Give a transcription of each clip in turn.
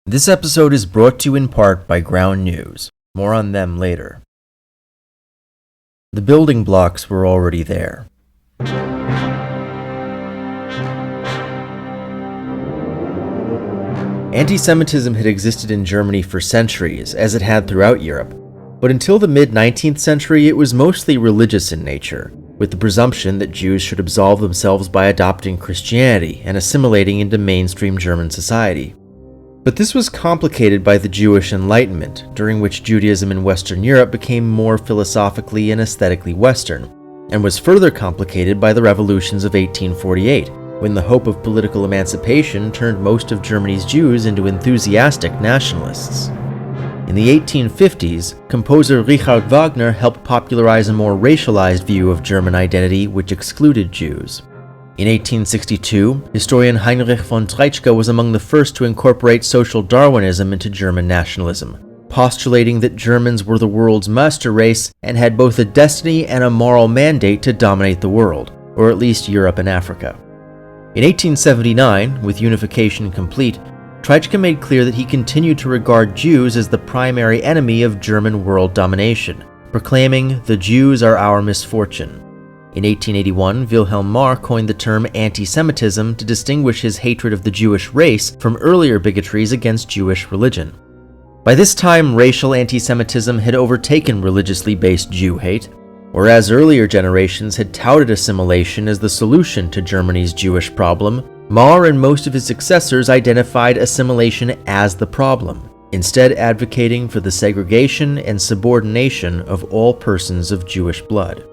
This episode is brought to you in part by Ground News. More on them later. The building blocks were already there. Anti-Semitism had existed in Germany for centuries, as it had throughout Europe. But until the mid-19th century, it was mostly religious in nature, with the presumption that Jews should absolve themselves by adopting Christianity and assimilating into mainstream German society. But this was complicated by the Jewish Enlightenment, during which Judaism in Western Europe became more philosophically and aesthetically Western, and was further complicated by the revolutions of 1848, when the hope of political emancipation turned most of Germany's Jews into enthusiastic nationalists. In the 1850s, composer Richard Wagner helped popularize a more racialized view of German identity which excluded Jews. In 1862, historian Heinrich von Treitschke was among the first to incorporate social Darwinism into German nationalism, postulating that Germans were the world's master race and had both a destiny and a moral mandate to dominate the world, or at least Europe and Africa. In 1879, with unification complete, Treitschke made clear that he continued to regard Jews as the primary enemy of German world domination, proclaiming, "The Jews are our misfortune." In 1881, Wilhelm Marr coined the term anti-Semitism to distinguish his hatred of the Jewish race from earlier bigotries against Jewish religion. By this time, racial anti-Semitism had overtaken religiously based Jew hate, whereas earlier generations had touted assimilation as the solution to Germany's Jewish problem. Marr and most of his successors identified assimilation as the problem, instead advocating for the segregation and subordination of all persons of Jewish blood.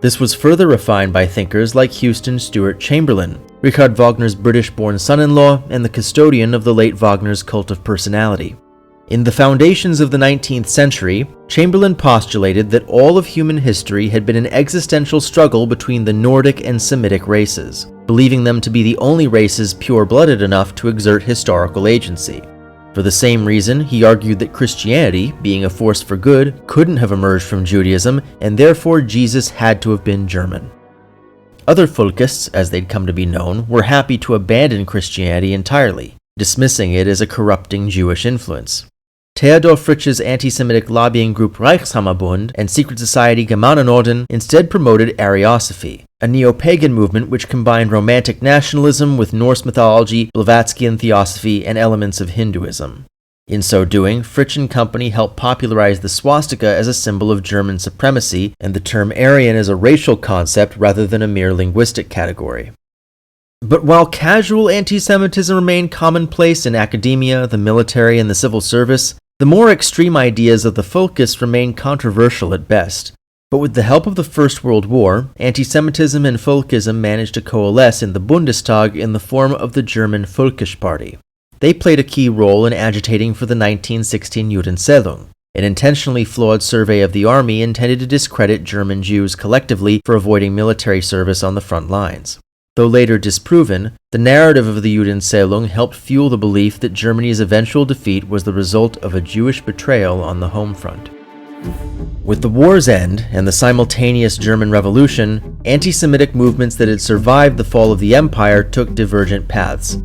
This was further refined by thinkers like Houston Stewart Chamberlain, Richard Wagner's British-born son-in-law and the custodian of the late Wagner's cult of personality. In The Foundations of the 19th Century, Chamberlain postulated that all of human history had been an existential struggle between the Nordic and Semitic races, believing them to be the only races pure-blooded enough to exert historical agency. For the same reason, he argued that Christianity, being a force for good, couldn't have emerged from Judaism, and therefore Jesus had to have been German. Other Völkists, as they'd come to be known, were happy to abandon Christianity entirely, dismissing it as a corrupting Jewish influence. Theodor Fritzsche's anti-Semitic lobbying group Reichshammerbund and secret society Germanenorden instead promoted Ariosophy, a neo-pagan movement which combined romantic nationalism with Norse mythology, Blavatskian theosophy, and elements of Hinduism. In so doing, Fritzsch and company helped popularize the swastika as a symbol of German supremacy and the term Aryan as a racial concept rather than a mere linguistic category. But while casual anti-Semitism remained commonplace in academia, the military, and the civil service, the more extreme ideas of the Völkists remained controversial at best. But with the help of the First World War, anti-Semitism and Völkism managed to coalesce in the Bundestag in the form of the German Völkisch Party. They played a key role in agitating for the 1916 Judendzählung, an intentionally flawed survey of the army intended to discredit German Jews collectively for avoiding military service on the front lines. Though later disproven, the narrative of the Judendzählung helped fuel the belief that Germany's eventual defeat was the result of a Jewish betrayal on the home front. With the war's end and the simultaneous German Revolution, anti-Semitic movements that had survived the fall of the empire took divergent paths.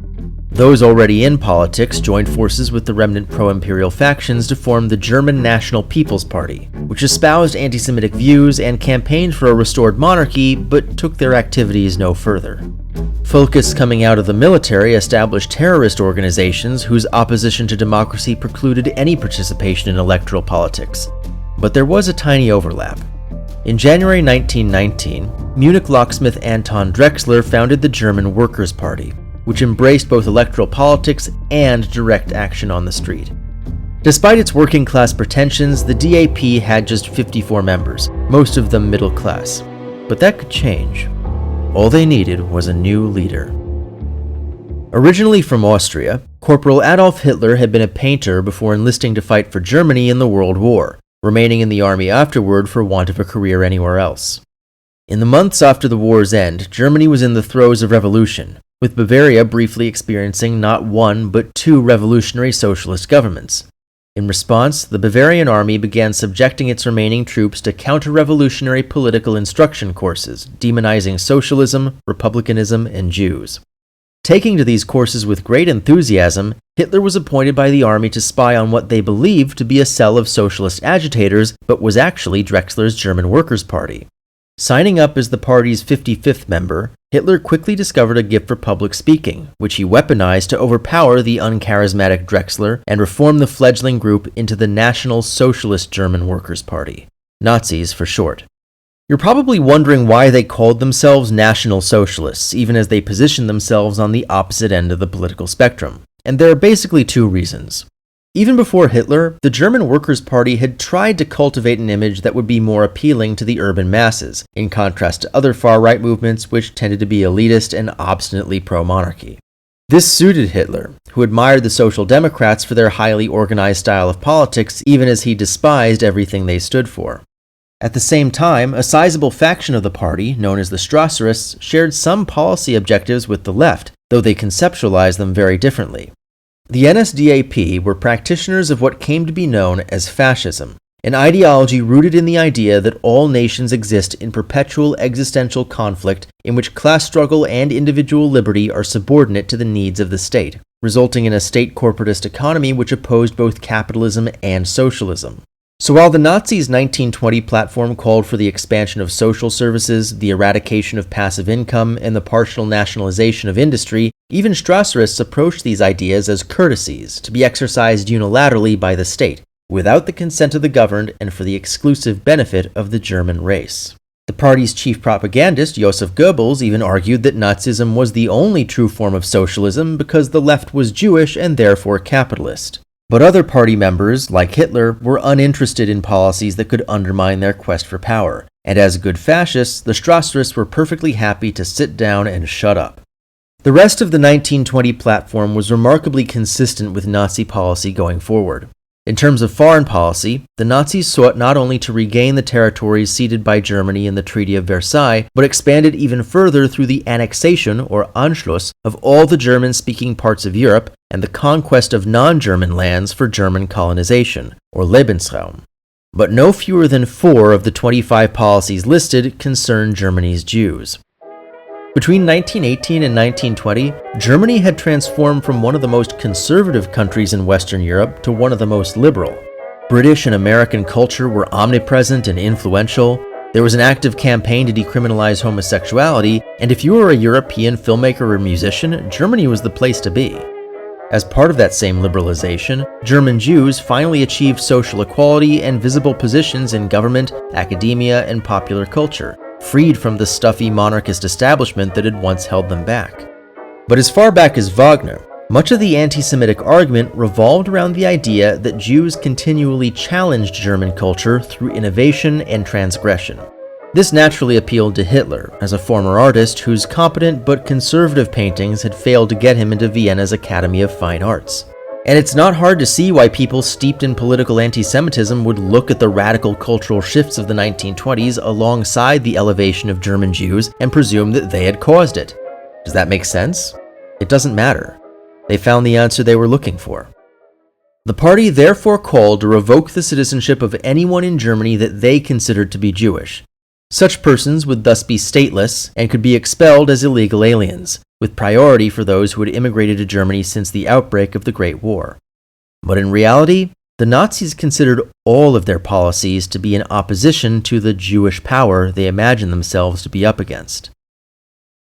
Those already in politics joined forces with the remnant pro-imperial factions to form the German National People's Party, which espoused anti-Semitic views and campaigned for a restored monarchy, but took their activities no further. Völkists coming out of the military established terrorist organizations whose opposition to democracy precluded any participation in electoral politics. But there was a tiny overlap. In January 1919, Munich locksmith Anton Drexler founded the German Workers' Party, which embraced both electoral politics and direct action on the street. Despite its working-class pretensions, the DAP had just 54 members, most of them middle class. But that could change. All they needed was a new leader. Originally from Austria, Corporal Adolf Hitler had been a painter before enlisting to fight for Germany in the World War, remaining in the army afterward for want of a career anywhere else. In the months after the war's end, Germany was in the throes of revolution, with Bavaria briefly experiencing not one but two revolutionary socialist governments. In response, the Bavarian army began subjecting its remaining troops to counter-revolutionary political instruction courses, demonizing socialism, republicanism, and Jews. Taking to these courses with great enthusiasm, Hitler was appointed by the army to spy on what they believed to be a cell of socialist agitators, but was actually Drexler's German Workers' Party. Signing up as the party's 55th member, Hitler quickly discovered a gift for public speaking, which he weaponized to overpower the uncharismatic Drexler and reform the fledgling group into the National Socialist German Workers' Party, Nazis for short. You're probably wondering why they called themselves National Socialists, even as they positioned themselves on the opposite end of the political spectrum, and there are basically two reasons. Even before Hitler, the German Workers' Party had tried to cultivate an image that would be more appealing to the urban masses, in contrast to other far-right movements which tended to be elitist and obstinately pro-monarchy. This suited Hitler, who admired the Social Democrats for their highly organized style of politics, even as he despised everything they stood for. At the same time, a sizable faction of the party, known as the Strasserists, shared some policy objectives with the left, though they conceptualized them very differently. The NSDAP were practitioners of what came to be known as fascism, an ideology rooted in the idea that all nations exist in perpetual existential conflict in which class struggle and individual liberty are subordinate to the needs of the state, resulting in a state corporatist economy which opposed both capitalism and socialism. So while the Nazis' 1920 platform called for the expansion of social services, the eradication of passive income, and the partial nationalization of industry, even Strasserists approached these ideas as courtesies to be exercised unilaterally by the state, without the consent of the governed and for the exclusive benefit of the German race. The party's chief propagandist, Joseph Goebbels, even argued that Nazism was the only true form of socialism because the left was Jewish and therefore capitalist. But other party members, like Hitler, were uninterested in policies that could undermine their quest for power, and as good fascists, the Strasserists were perfectly happy to sit down and shut up. The rest of the 1920 platform was remarkably consistent with Nazi policy going forward. In terms of foreign policy, the Nazis sought not only to regain the territories ceded by Germany in the Treaty of Versailles, but expanded even further through the annexation, or Anschluss, of all the German-speaking parts of Europe and the conquest of non-German lands for German colonization, or Lebensraum. But no fewer than 4 of the 25 policies listed concerned Germany's Jews. Between 1918 and 1920, Germany had transformed from one of the most conservative countries in Western Europe to one of the most liberal. British and American culture were omnipresent and influential. There was an active campaign to decriminalize homosexuality, and if you were a European filmmaker or musician, Germany was the place to be. As part of that same liberalization, German Jews finally achieved social equality and visible positions in government, academia, and popular culture, freed from the stuffy monarchist establishment that had once held them back. But as far back as Wagner, much of the anti-Semitic argument revolved around the idea that Jews continually challenged German culture through innovation and transgression. This naturally appealed to Hitler, as a former artist whose competent but conservative paintings had failed to get him into Vienna's Academy of Fine Arts. And it's not hard to see why people steeped in political anti-Semitism would look at the radical cultural shifts of the 1920s alongside the elevation of German Jews and presume that they had caused it. Does that make sense? It doesn't matter. They found the answer they were looking for. The party therefore called to revoke the citizenship of anyone in Germany that they considered to be Jewish. Such persons would thus be stateless and could be expelled as illegal aliens, with priority for those who had immigrated to Germany since the outbreak of the Great War. But in reality, the Nazis considered all of their policies to be in opposition to the Jewish power they imagined themselves to be up against.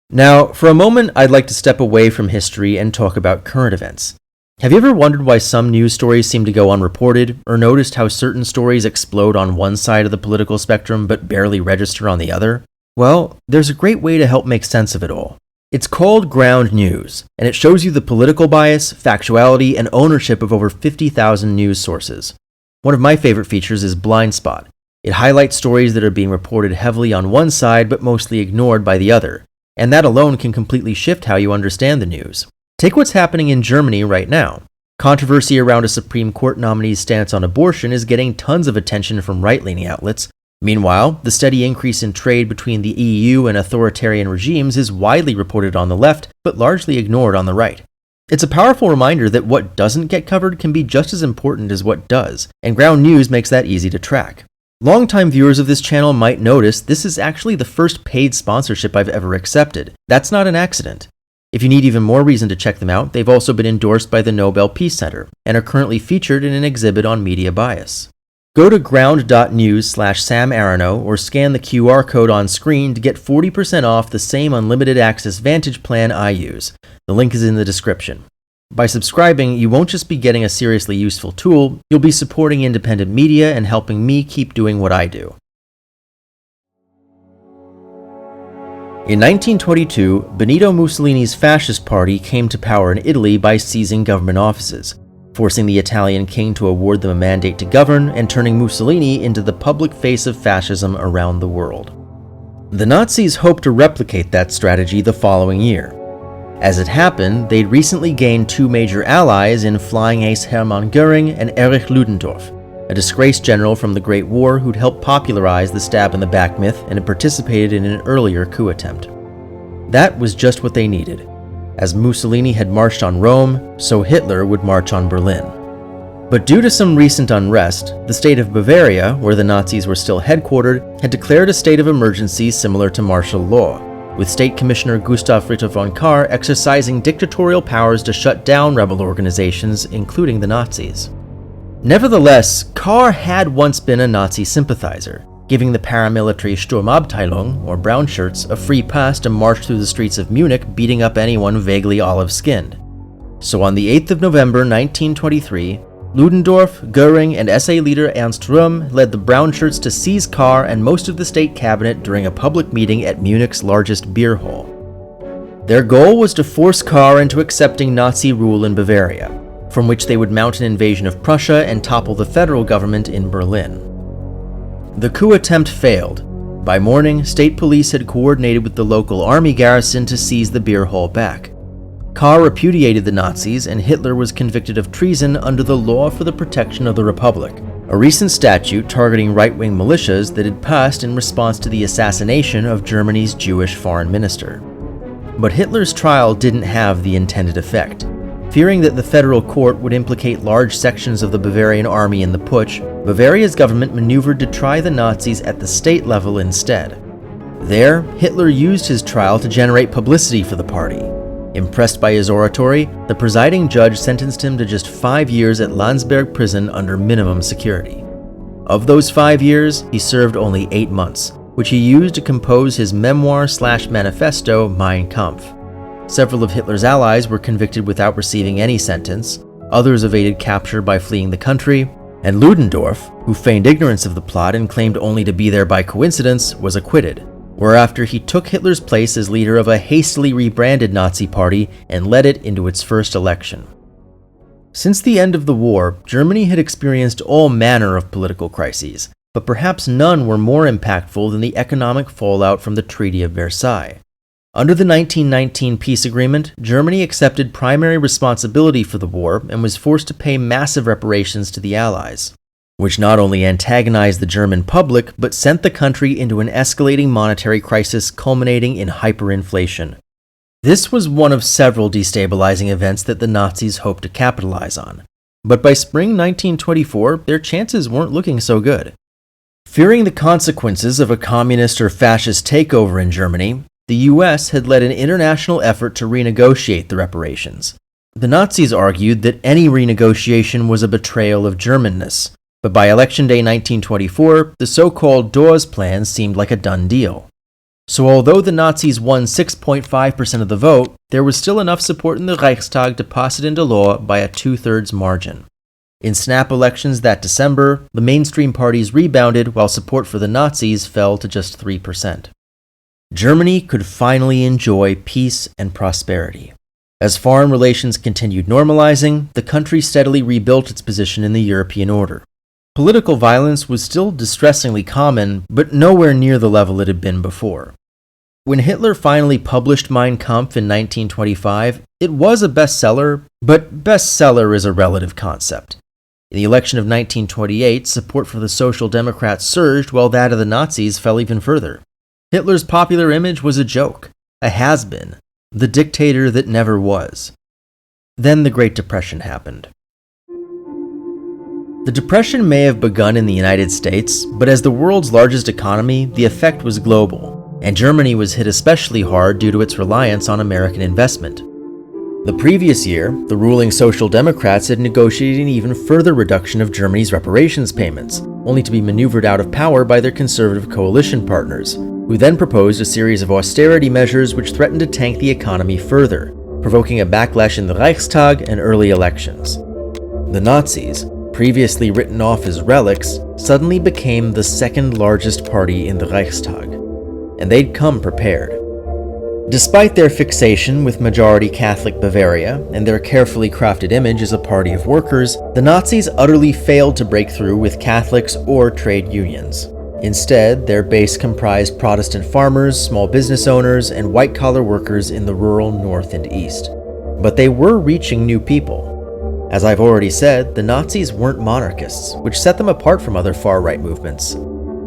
Now, for a moment, I'd like to step away from history and talk about current events. Have you ever wondered why some news stories seem to go unreported, or noticed how certain stories explode on one side of the political spectrum but barely register on the other? Well, there's a great way to help make sense of it all. It's called ground news, and it shows you the political bias, factuality, and ownership of over 50,000 news sources. One of my favorite features is Blind Spot. It highlights stories that are being reported heavily on one side but mostly ignored by the other, and that alone can completely shift how you understand the news. Take what's happening in Germany right now. Controversy around a Supreme Court nominee's stance on abortion is getting tons of attention from right-leaning outlets. Meanwhile, the steady increase in trade between the EU and authoritarian regimes is widely reported on the left, but largely ignored on the right. It's a powerful reminder that what doesn't get covered can be just as important as what does, and ground news makes that easy to track. Longtime viewers of this channel might notice this is actually the first paid sponsorship I've ever accepted. That's not an accident. If you need even more reason to check them out, they've also been endorsed by the Nobel Peace Center and are currently featured in an exhibit on media bias. Go to ground.news/SamArano or scan the QR code on screen to get 40% off the same unlimited access Vantage plan I use. The link is in the description. By subscribing, you won't just be getting a seriously useful tool, you'll be supporting independent media and helping me keep doing what I do. In 1922, Benito Mussolini's fascist party came to power in Italy by seizing government offices, forcing the Italian king to award them a mandate to govern and turning Mussolini into the public face of fascism around the world. The Nazis hoped to replicate that strategy the following year. As it happened, they'd recently gained two major allies in flying ace Hermann Göring and Erich Ludendorff, a disgraced general from the Great War who'd helped popularize the stab-in-the-back myth and had participated in an earlier coup attempt. That was just what they needed. As Mussolini had marched on Rome, so Hitler would march on Berlin. But due to some recent unrest, the state of Bavaria, where the Nazis were still headquartered, had declared a state of emergency similar to martial law, with State Commissioner Gustav Ritter von Kahr exercising dictatorial powers to shut down rebel organizations, including the Nazis. Nevertheless, Kahr had once been a Nazi sympathizer, giving the paramilitary Sturmabteilung, or brown shirts, a free pass to march through the streets of Munich beating up anyone vaguely olive-skinned. So on the 8th of November 1923, Ludendorff, Göring, and SA leader Ernst Röhm led the brown shirts to seize Kahr and most of the state cabinet during a public meeting at Munich's largest beer hall. Their goal was to force Kahr into accepting Nazi rule in Bavaria, from which they would mount an invasion of Prussia and topple the federal government in Berlin. The coup attempt failed. By morning, state police had coordinated with the local army garrison to seize the beer hall back. Kahr repudiated the Nazis, and Hitler was convicted of treason under the Law for the Protection of the Republic, a recent statute targeting right-wing militias that had passed in response to the assassination of Germany's Jewish foreign minister. But Hitler's trial didn't have the intended effect. Fearing that the federal court would implicate large sections of the Bavarian army in the putsch, Bavaria's government maneuvered to try the Nazis at the state level instead. There, Hitler used his trial to generate publicity for the party. Impressed by his oratory, the presiding judge sentenced him to just 5 years at Landsberg prison under minimum security. Of those 5 years, he served only 8 months, which he used to compose his memoir/manifesto Mein Kampf. Several of Hitler's allies were convicted without receiving any sentence, others evaded capture by fleeing the country, and Ludendorff, who feigned ignorance of the plot and claimed only to be there by coincidence, was acquitted, whereafter he took Hitler's place as leader of a hastily rebranded Nazi party and led it into its first election. Since the end of the war, Germany had experienced all manner of political crises, but perhaps none were more impactful than the economic fallout from the Treaty of Versailles. Under the 1919 peace agreement, Germany accepted primary responsibility for the war and was forced to pay massive reparations to the Allies, which not only antagonized the German public, but sent the country into an escalating monetary crisis culminating in hyperinflation. This was one of several destabilizing events that the Nazis hoped to capitalize on. But by spring 1924, their chances weren't looking so good. Fearing the consequences of a communist or fascist takeover in Germany, the US had led an international effort to renegotiate the reparations. The Nazis argued that any renegotiation was a betrayal of Germanness, but by Election Day 1924, the so-called Dawes Plan seemed like a done deal. So although the Nazis won 6.5% of the vote, there was still enough support in the Reichstag to pass it into law by a 2/3 margin. In snap elections that December, the mainstream parties rebounded while support for the Nazis fell to just 3%. Germany could finally enjoy peace and prosperity. As foreign relations continued normalizing, the country steadily rebuilt its position in the European order. Political violence was still distressingly common, but nowhere near the level it had been before. When Hitler finally published Mein Kampf in 1925, it was a bestseller, but bestseller is a relative concept. In the election of 1928, support for the Social Democrats surged while that of the Nazis fell even further. Hitler's popular image was a joke, a has-been, the dictator that never was. Then the Great Depression happened. The Depression may have begun in the United States, but as the world's largest economy, the effect was global. and Germany was hit especially hard due to its reliance on American investment. The previous year, the ruling Social Democrats had negotiated an even further reduction of Germany's reparations payments, only to be maneuvered out of power by their conservative coalition partners, who then proposed a series of austerity measures which threatened to tank the economy further, provoking a backlash in the Reichstag and early elections. The Nazis, previously written off as relics, suddenly became the second largest party in the Reichstag, and they'd come prepared. Despite their fixation with majority Catholic Bavaria and their carefully crafted image as a party of workers, the Nazis utterly failed to break through with Catholics or trade unions. Instead, their base comprised Protestant farmers, small business owners, and white-collar workers in the rural north and east. But they were reaching new people. As I've already said, the Nazis weren't monarchists, which set them apart from other far-right movements.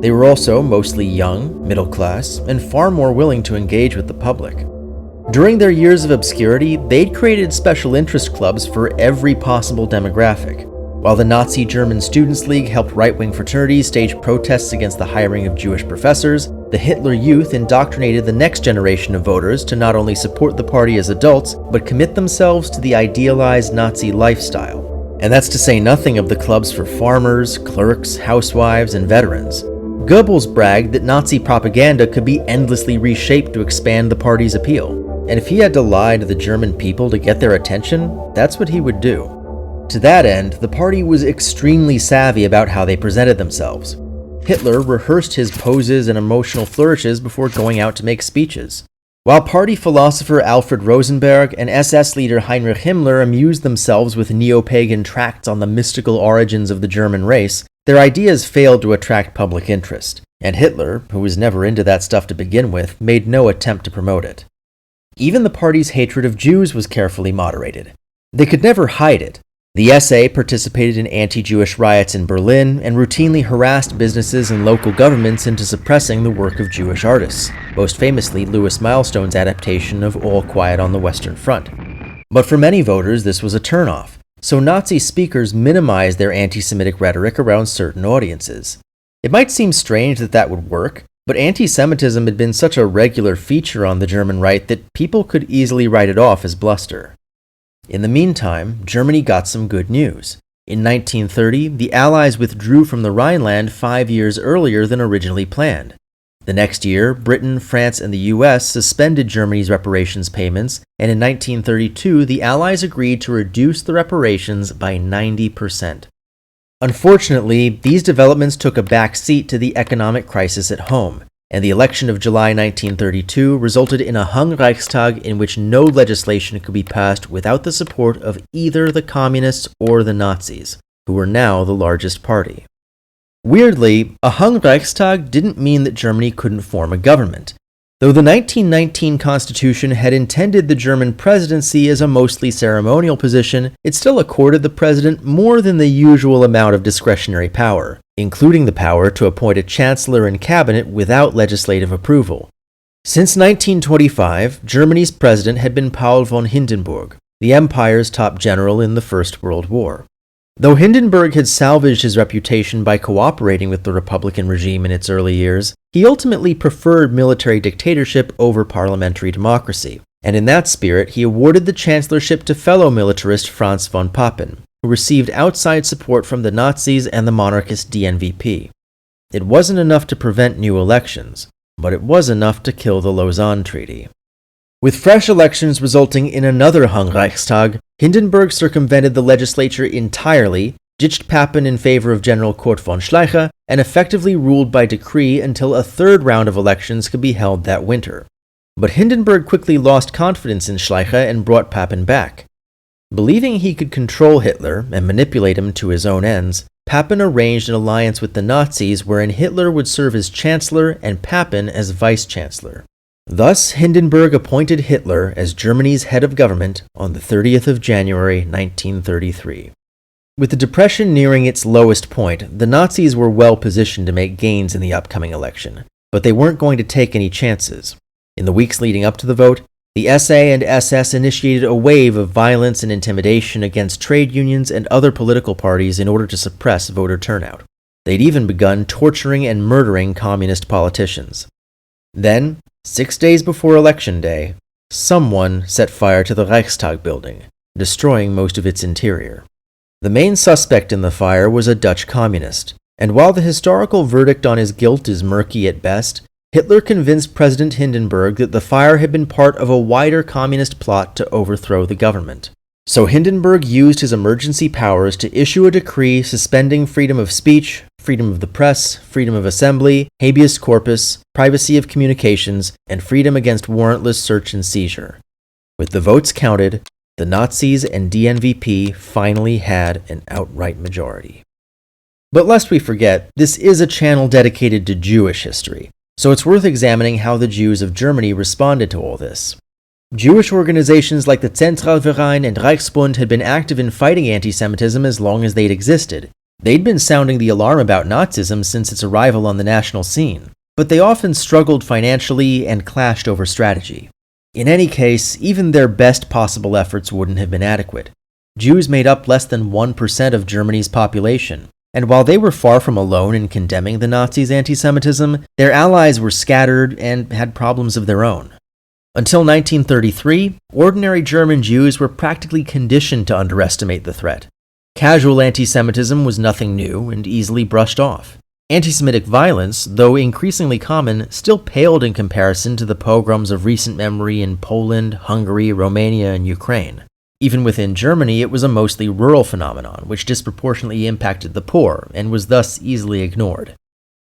They were also mostly young, middle class, and far more willing to engage with the public. During their years of obscurity, they'd created special interest clubs for every possible demographic. While the Nazi German Students' League helped right-wing fraternities stage protests against the hiring of Jewish professors, the Hitler Youth indoctrinated the next generation of voters to not only support the party as adults, but commit themselves to the idealized Nazi lifestyle. And that's to say nothing of the clubs for farmers, clerks, housewives, and veterans. Goebbels bragged that Nazi propaganda could be endlessly reshaped to expand the party's appeal, and if he had to lie to the German people to get their attention, that's what he would do. To that end, the party was extremely savvy about how they presented themselves. Hitler rehearsed his poses and emotional flourishes before going out to make speeches. While party philosopher Alfred Rosenberg and SS leader Heinrich Himmler amused themselves with neo-pagan tracts on the mystical origins of the German race, their ideas failed to attract public interest, and Hitler, who was never into that stuff to begin with, made no attempt to promote it. Even the party's hatred of Jews was carefully moderated. They could never hide it. The SA participated in anti-Jewish riots in Berlin and routinely harassed businesses and local governments into suppressing the work of Jewish artists, most famously Louis Milestone's adaptation of All Quiet on the Western Front. But for many voters, this was a turnoff. So Nazi speakers minimized their anti-Semitic rhetoric around certain audiences. It might seem strange that that would work, but anti-Semitism had been such a regular feature on the German right that people could easily write it off as bluster. In the meantime, Germany got some good news. In 1930, the Allies withdrew from the Rhineland 5 years earlier than originally planned. The next year, Britain, France, and the US suspended Germany's reparations payments, and in 1932, the Allies agreed to reduce the reparations by 90%. Unfortunately, these developments took a back seat to the economic crisis at home, and the election of July 1932 resulted in a hung Reichstag in which no legislation could be passed without the support of either the Communists or the Nazis, who were now the largest party. Weirdly, a hung Reichstag didn't mean that Germany couldn't form a government. Though the 1919 constitution had intended the German presidency as a mostly ceremonial position, it still accorded the president more than the usual amount of discretionary power, including the power to appoint a chancellor and cabinet without legislative approval. Since 1925, Germany's president had been Paul von Hindenburg, the empire's top general in the First World War. Though Hindenburg had salvaged his reputation by cooperating with the Republican regime in its early years, he ultimately preferred military dictatorship over parliamentary democracy, and in that spirit he awarded the chancellorship to fellow militarist Franz von Papen, who received outside support from the Nazis and the monarchist DNVP. It wasn't enough to prevent new elections, but it was enough to kill the Lausanne Treaty. With fresh elections resulting in another hung Reichstag, Hindenburg circumvented the legislature entirely, ditched Papen in favor of General Kurt von Schleicher, and effectively ruled by decree until a third round of elections could be held that winter. But Hindenburg quickly lost confidence in Schleicher and brought Papen back. Believing he could control Hitler and manipulate him to his own ends, Papen arranged an alliance with the Nazis wherein Hitler would serve as chancellor and Papen as vice-chancellor. Thus, Hindenburg appointed Hitler as Germany's head of government on the 30th of January 1933. With the Depression nearing its lowest point, the Nazis were well positioned to make gains in the upcoming election, but they weren't going to take any chances. In the weeks leading up to the vote, the SA and SS initiated a wave of violence and intimidation against trade unions and other political parties in order to suppress voter turnout. They'd even begun torturing and murdering communist politicians. Then, 6 days before Election Day, someone set fire to the Reichstag building, destroying most of its interior. The main suspect in the fire was a Dutch communist, and while the historical verdict on his guilt is murky at best, Hitler convinced President Hindenburg that the fire had been part of a wider communist plot to overthrow the government. So Hindenburg used his emergency powers to issue a decree suspending freedom of speech, freedom of the press, freedom of assembly, habeas corpus, privacy of communications, and freedom against warrantless search and seizure. With the votes counted, the Nazis and DNVP finally had an outright majority. But lest we forget, this is a channel dedicated to Jewish history, so it's worth examining how the Jews of Germany responded to all this. Jewish organizations like the Zentralverein and Reichsbund had been active in fighting anti-Semitism as long as they'd existed. They'd been sounding the alarm about Nazism since its arrival on the national scene, but they often struggled financially and clashed over strategy. In any case, even their best possible efforts wouldn't have been adequate. Jews made up less than 1% of Germany's population, and while they were far from alone in condemning the Nazis' anti-Semitism, their allies were scattered and had problems of their own. Until 1933, ordinary German Jews were practically conditioned to underestimate the threat. Casual anti-Semitism was nothing new and easily brushed off. Anti-Semitic violence, though increasingly common, still paled in comparison to the pogroms of recent memory in Poland, Hungary, Romania, and Ukraine. Even within Germany, it was a mostly rural phenomenon, which disproportionately impacted the poor and was thus easily ignored.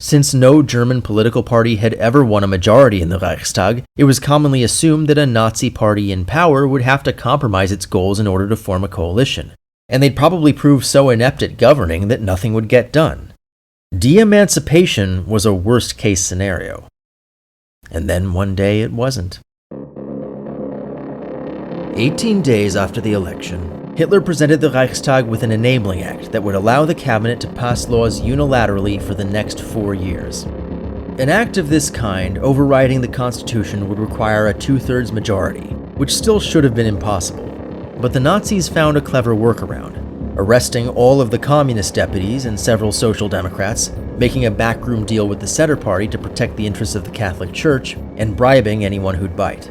Since no German political party had ever won a majority in the Reichstag, it was commonly assumed that a Nazi party in power would have to compromise its goals in order to form a coalition, and they'd probably prove so inept at governing that nothing would get done. De-emancipation was a worst-case scenario. And then one day it wasn't. 18 days after the election, Hitler presented the Reichstag with an enabling act that would allow the cabinet to pass laws unilaterally for the next 4 years. An act of this kind, overriding the Constitution, would require a 2/3 majority, which still should have been impossible. But the Nazis found a clever workaround, arresting all of the communist deputies and several social democrats, making a backroom deal with the Center Party to protect the interests of the Catholic Church, and bribing anyone who'd bite.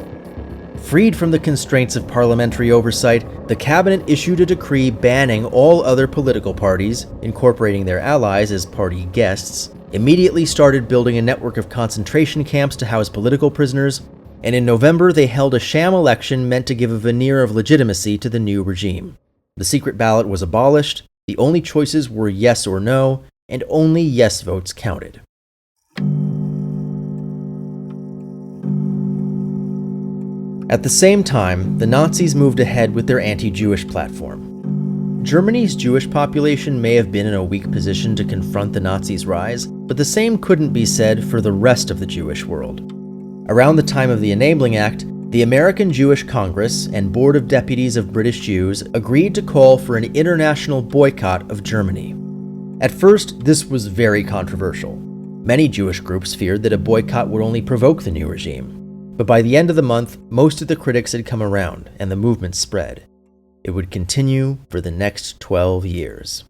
Freed from the constraints of parliamentary oversight, the cabinet issued a decree banning all other political parties, incorporating their allies as party guests, immediately started building a network of concentration camps to house political prisoners, and in November they held a sham election meant to give a veneer of legitimacy to the new regime. The secret ballot was abolished, the only choices were yes or no, and only yes votes counted. At the same time, the Nazis moved ahead with their anti-Jewish platform. Germany's Jewish population may have been in a weak position to confront the Nazis' rise, but the same couldn't be said for the rest of the Jewish world. Around the time of the Enabling Act, the American Jewish Congress and Board of Deputies of British Jews agreed to call for an international boycott of Germany. At first, this was very controversial. Many Jewish groups feared that a boycott would only provoke the new regime. But by the end of the month, most of the critics had come around, and the movement spread. It would continue for the next 12 years.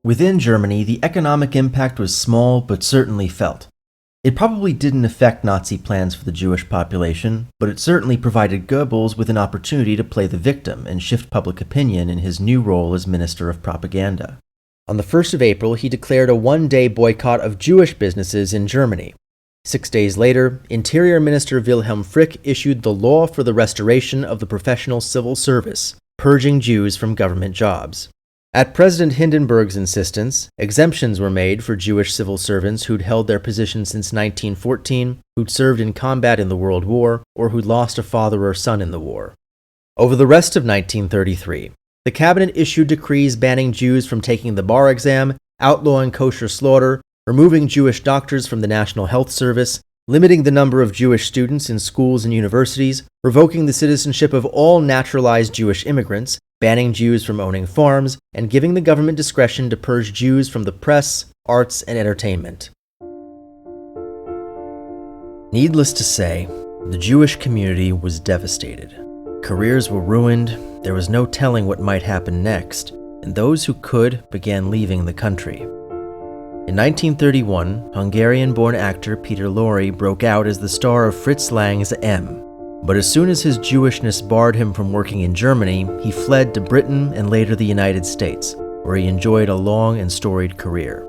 Within Germany, the economic impact was small but certainly felt. It probably didn't affect Nazi plans for the Jewish population, but it certainly provided Goebbels with an opportunity to play the victim and shift public opinion in his new role as Minister of Propaganda. On the 1st of April, he declared a one-day boycott of Jewish businesses in Germany. 6 days later, Interior Minister Wilhelm Frick issued the Law for the Restoration of the Professional Civil Service, purging Jews from government jobs. At President Hindenburg's insistence, exemptions were made for Jewish civil servants who'd held their position since 1914, who'd served in combat in the World War, or who'd lost a father or son in the war. Over the rest of 1933, the cabinet issued decrees banning Jews from taking the bar exam, outlawing kosher slaughter, removing Jewish doctors from the National Health Service, limiting the number of Jewish students in schools and universities, revoking the citizenship of all naturalized Jewish immigrants, banning Jews from owning farms, and giving the government discretion to purge Jews from the press, arts, and entertainment. Needless to say, the Jewish community was devastated. Careers were ruined, there was no telling what might happen next, and those who could began leaving the country. In 1931, Hungarian-born actor Peter Lorre broke out as the star of Fritz Lang's M. But as soon as his Jewishness barred him from working in Germany, he fled to Britain and later the United States, where he enjoyed a long and storied career.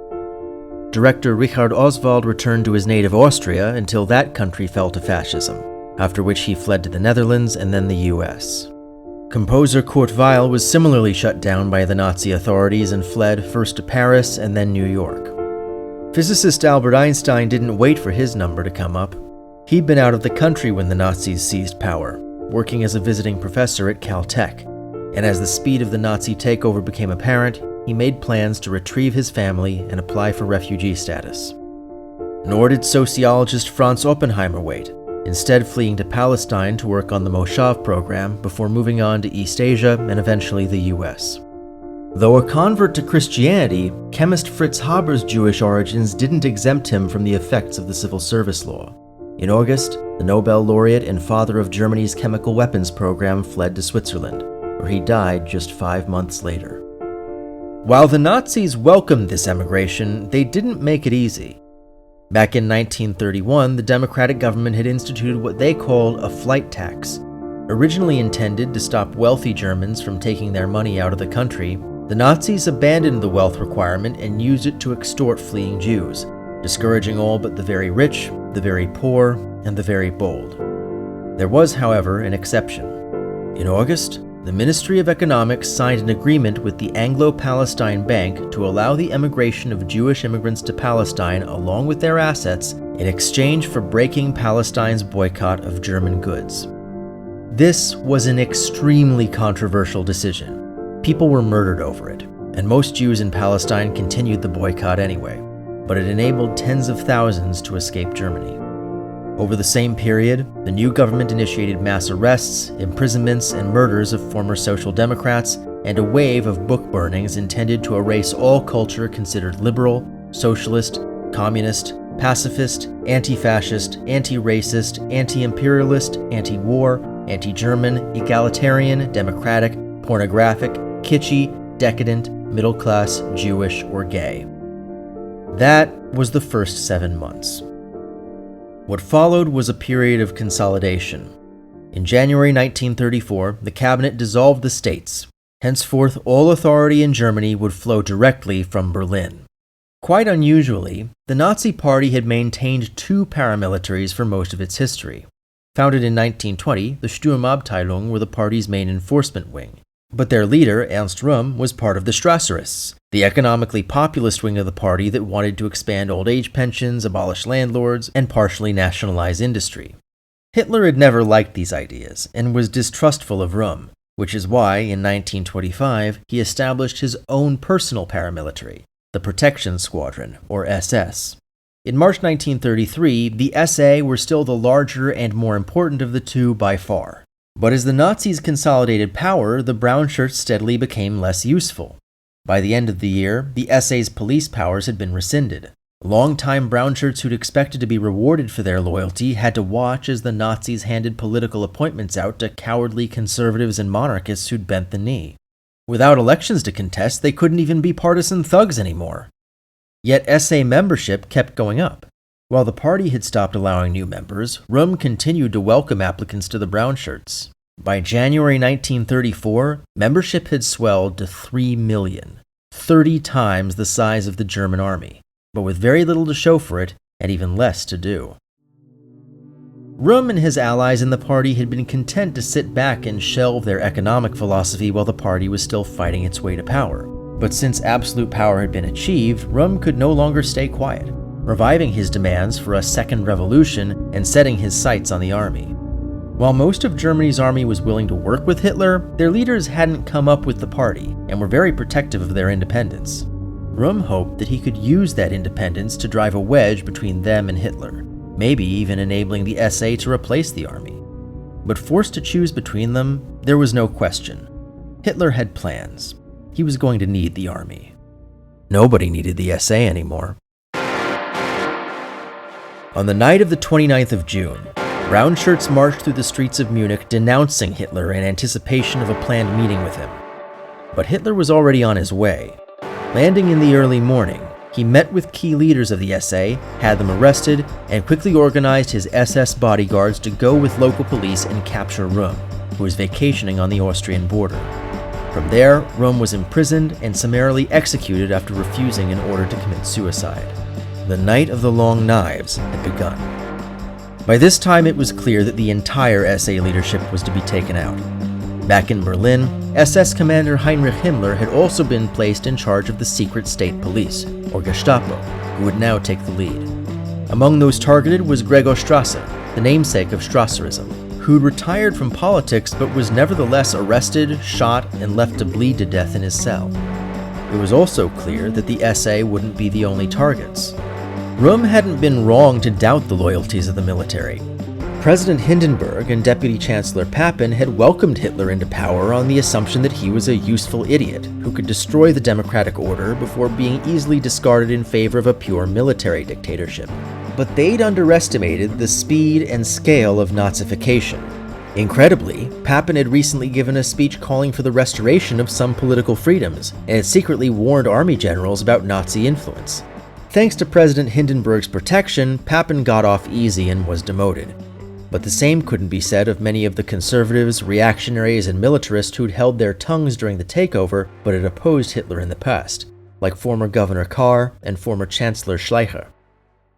Director Richard Oswald returned to his native Austria until that country fell to fascism, after which he fled to the Netherlands and then the US. Composer Kurt Weill was similarly shut down by the Nazi authorities and fled first to Paris and then New York. Physicist Albert Einstein didn't wait for his number to come up. He'd been out of the country when the Nazis seized power, working as a visiting professor at Caltech, and as the speed of the Nazi takeover became apparent, he made plans to retrieve his family and apply for refugee status. Nor did sociologist Franz Oppenheimer wait, instead fleeing to Palestine to work on the Moshav program before moving on to East Asia and eventually the US. Though a convert to Christianity, chemist Fritz Haber's Jewish origins didn't exempt him from the effects of the civil service law. In August, the Nobel laureate and father of Germany's chemical weapons program fled to Switzerland, where he died just 5 months later. While the Nazis welcomed this emigration, they didn't make it easy. Back in 1931, the democratic government had instituted what they called a flight tax. Originally intended to stop wealthy Germans from taking their money out of the country, the Nazis abandoned the wealth requirement and used it to extort fleeing Jews, discouraging all but the very rich, the very poor, and the very bold. There was, however, an exception. In August, the Ministry of Economics signed an agreement with the Anglo-Palestine Bank to allow the emigration of Jewish immigrants to Palestine along with their assets in exchange for breaking Palestine's boycott of German goods. This was an extremely controversial decision. People were murdered over it, and most Jews in Palestine continued the boycott anyway, but it enabled tens of thousands to escape Germany. Over the same period, the new government initiated mass arrests, imprisonments, and murders of former Social Democrats, and a wave of book burnings intended to erase all culture considered liberal, socialist, communist, pacifist, anti-fascist, anti-racist, anti-imperialist, anti-war, anti-German, egalitarian, democratic, pornographic, kitschy, decadent, middle-class, Jewish, or gay. That was the first 7 months. What followed was a period of consolidation. In January 1934, the cabinet dissolved the states. Henceforth, all authority in Germany would flow directly from Berlin. Quite unusually, the Nazi Party had maintained 2 paramilitaries for most of its history. Founded in 1920, the Sturmabteilung were the party's main enforcement wing. But their leader, Ernst Röhm, was part of the Strasserists, the economically populist wing of the party that wanted to expand old age pensions, abolish landlords, and partially nationalize industry. Hitler had never liked these ideas and was distrustful of Röhm, which is why, in 1925, he established his own personal paramilitary, the Protection Squadron, or SS. In March 1933, the SA were still the larger and more important of the two by far. But as the Nazis consolidated power, the brown shirts steadily became less useful. By the end of the year, the SA's police powers had been rescinded. Longtime brown shirts who'd expected to be rewarded for their loyalty had to watch as the Nazis handed political appointments out to cowardly conservatives and monarchists who'd bent the knee. Without elections to contest, they couldn't even be partisan thugs anymore. Yet SA membership kept going up. While the party had stopped allowing new members, Röhm continued to welcome applicants to the brown shirts. By January 1934, membership had swelled to 3 million, 30 times the size of the German army, but with very little to show for it and even less to do. Röhm and his allies in the party had been content to sit back and shelve their economic philosophy while the party was still fighting its way to power. But since absolute power had been achieved, Röhm could no longer stay quiet, reviving his demands for a second revolution and setting his sights on the army. While most of Germany's army was willing to work with Hitler, their leaders hadn't come up with the party and were very protective of their independence. Röhm hoped that he could use that independence to drive a wedge between them and Hitler, maybe even enabling the SA to replace the army. But forced to choose between them, there was no question. Hitler had plans. He was going to need the army. Nobody needed the SA anymore. On the night of the 29th of June, brown shirts marched through the streets of Munich denouncing Hitler in anticipation of a planned meeting with him. But Hitler was already on his way. Landing in the early morning, he met with key leaders of the SA, had them arrested, and quickly organized his SS bodyguards to go with local police and capture Röhm, who was vacationing on the Austrian border. From there, Röhm was imprisoned and summarily executed after refusing an order to commit suicide. The Night of the Long Knives had begun. By this time, it was clear that the entire SA leadership was to be taken out. Back in Berlin, SS commander Heinrich Himmler had also been placed in charge of the secret state police, or Gestapo, who would now take the lead. Among those targeted was Gregor Strasser, the namesake of Strasserism, who'd retired from politics but was nevertheless arrested, shot, and left to bleed to death in his cell. It was also clear that the SA wouldn't be the only targets. Röhm hadn't been wrong to doubt the loyalties of the military. President Hindenburg and Deputy Chancellor Papen had welcomed Hitler into power on the assumption that he was a useful idiot who could destroy the democratic order before being easily discarded in favor of a pure military dictatorship. But they'd underestimated the speed and scale of Nazification. Incredibly, Papen had recently given a speech calling for the restoration of some political freedoms, and had secretly warned army generals about Nazi influence. Thanks to President Hindenburg's protection, Papen got off easy and was demoted. But the same couldn't be said of many of the conservatives, reactionaries, and militarists who'd held their tongues during the takeover but had opposed Hitler in the past, like former Governor Kahr and former Chancellor Schleicher.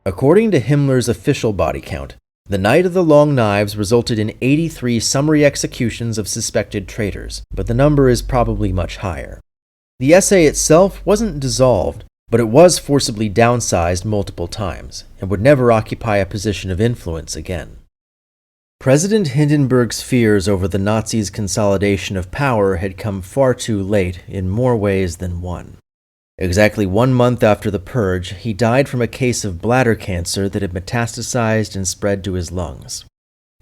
According to Himmler's official body count, the Night of the Long Knives resulted in 83 summary executions of suspected traitors, but the number is probably much higher. The SA itself wasn't dissolved, but it was forcibly downsized multiple times, and would never occupy a position of influence again. President Hindenburg's fears over the Nazis' consolidation of power had come far too late in more ways than one. Exactly 1 month after the purge, he died from a case of bladder cancer that had metastasized and spread to his lungs.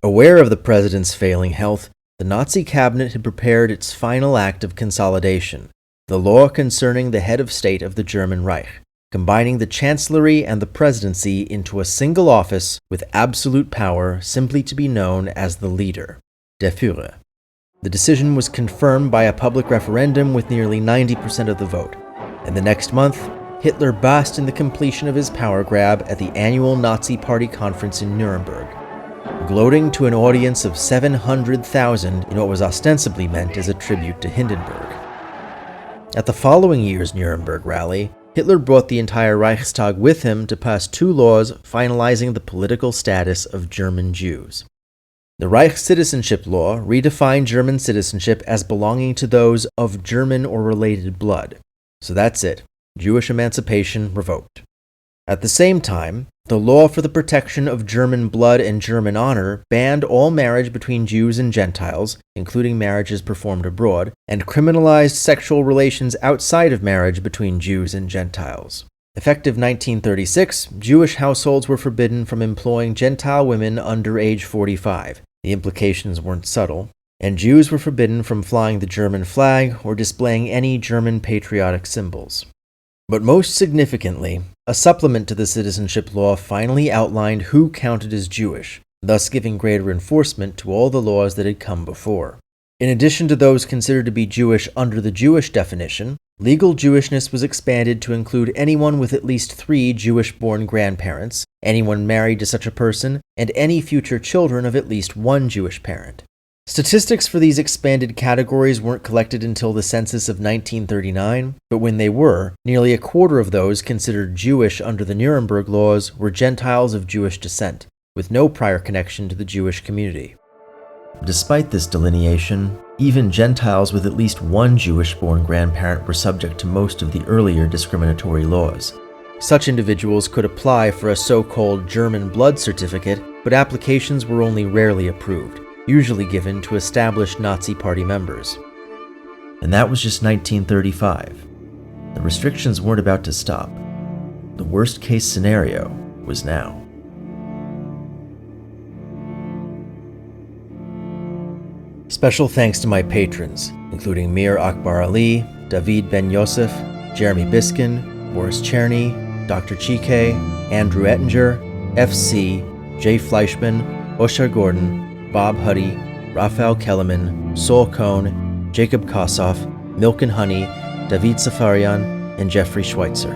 Aware of the president's failing health, the Nazi cabinet had prepared its final act of consolidation, the law concerning the head of state of the German Reich, combining the chancellery and the presidency into a single office with absolute power simply to be known as the leader, der Führer. The decision was confirmed by a public referendum with nearly 90% of the vote, and the next month, Hitler basked in the completion of his power grab at the annual Nazi Party conference in Nuremberg, gloating to an audience of 700,000 in what was ostensibly meant as a tribute to Hindenburg. At the following year's Nuremberg rally, Hitler brought the entire Reichstag with him to pass 2 laws finalizing the political status of German Jews. The Reich Citizenship Law redefined German citizenship as belonging to those of German or related blood. So that's it. Jewish emancipation revoked. At the same time, the law for the protection of German blood and German honor banned all marriage between Jews and Gentiles, including marriages performed abroad, and criminalized sexual relations outside of marriage between Jews and Gentiles. Effective 1936, Jewish households were forbidden from employing Gentile women under age 45. The implications weren't subtle. And Jews were forbidden from flying the German flag or displaying any German patriotic symbols. But most significantly, a supplement to the citizenship law finally outlined who counted as Jewish, thus giving greater enforcement to all the laws that had come before. In addition to those considered to be Jewish under the Jewish definition, legal Jewishness was expanded to include anyone with at least 3 Jewish-born grandparents, anyone married to such a person, and any future children of at least 1 Jewish parent. Statistics for these expanded categories weren't collected until the census of 1939, but when they were, nearly a quarter of those considered Jewish under the Nuremberg Laws were Gentiles of Jewish descent, with no prior connection to the Jewish community. Despite this delineation, even Gentiles with at least 1 Jewish-born grandparent were subject to most of the earlier discriminatory laws. Such individuals could apply for a so-called German blood certificate, but applications were only rarely approved, usually given to established Nazi Party members. And that was just 1935. The restrictions weren't about to stop. The worst-case scenario was now. Special thanks to my patrons, including Mir Akbar Ali, David Ben Yosef, Jeremy Biskin, Boris Cherny, Dr. Chike, Andrew Ettinger, FC, Jay Fleischman, Oshar Gordon, Bob Huddy, Raphael Kellerman, Sol Cohn, Jacob Kossoff, Milk and Honey, David Safarian, and Jeffrey Schweitzer.